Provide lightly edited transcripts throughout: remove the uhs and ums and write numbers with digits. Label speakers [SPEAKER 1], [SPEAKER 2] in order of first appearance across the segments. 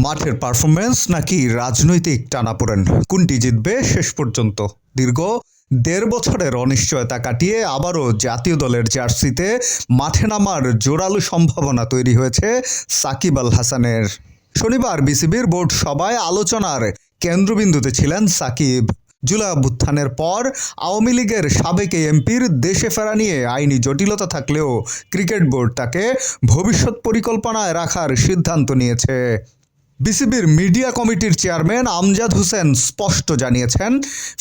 [SPEAKER 1] মাঠের পারফরম্যান্স নাকি রাজনৈতিক টানাপোড়েন, কোনটি জিতবে শেষ পর্যন্ত? দীর্ঘ ১.৫ বছরের অনিশ্চয়তা কাটিয়ে আবারও জাতীয় দলের জার্সিতে মাঠে নামার জোরালো সম্ভাবনা তৈরি হয়েছে সাকিব আল হাসানের। শনিবার বিসিবির বোর্ড সভায় আলোচনার কেন্দ্রবিন্দুতে ছিলেন সাকিব। জুলাই অভ্যুত্থানের পর আওয়ামী লীগের সাবেক এমপির দেশে ফেরা নিয়ে আইনি জটিলতা থাকলেও ক্রিকেট বোর্ড তাকে ভবিষ্যৎ পরিকল্পনায় রাখার সিদ্ধান্ত নিয়েছে। বিসিবির মিডিয়া কমিটির চেয়ারম্যান আমজাদ হোসেন স্পষ্ট জানিয়েছেন,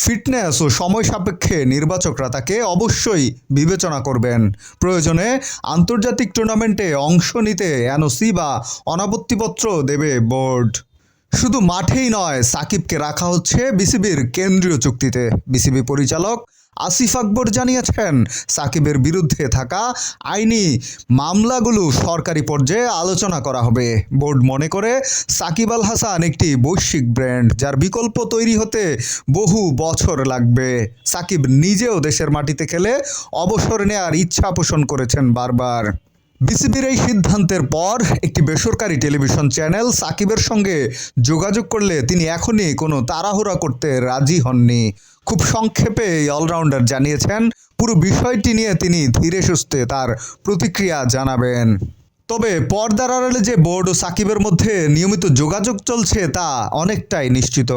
[SPEAKER 1] ফিটনেস ও সময় সাপেক্ষে নির্বাচকরা তাকে অবশ্যই বিবেচনা করবেন। প্রয়োজনে আন্তর্জাতিক টুর্নামেন্টে অংশ নিতে এনওসি বা অনাপত্তিপত্র দেবে বোর্ড। শুধু মাঠেই নয়, সাকিবকে রাখা হচ্ছে বিসিবির কেন্দ্রীয় চুক্তিতে। বিসিবি পরিচালক আসিফ আকবর জানিয়েছেন, সাকিবের বিরুদ্ধে থাকা আইনি মামলাগুলো সরকারি পর্যায়ে আলোচনা করা হবে। বোর্ড মনে করে সাকিব আল হাসান একটি বৈশ্বিক ব্র্যান্ড, যার বিকল্প তৈরি হতে বহু বছর লাগবে। সাকিব নিজেও দেশের মাটিতে খেলে অবসর নেয়ার ইচ্ছা পোষণ করেছেন বারবার। বিসিবির এই সিদ্ধান্তের পর একটি বেসরকারি টেলিভিশন চ্যানেল সাকিবের সঙ্গে যোগাযোগ করলে তিনি এখনই কোনো তাড়াহুড়া করতে রাজি হননি। খুব সংক্ষেপে এই অলরাউন্ডার জানিয়েছেন, পুরো বিষয়টি নিয়ে তিনি ধীরে সুস্থে তার প্রতিক্রিয়া জানাবেন। তবে পর্দার আড়ালে যে বোর্ড ও সাকিবের মধ্যে নিয়মিত যোগাযোগ চলছে তা অনেকটাই নিশ্চিত।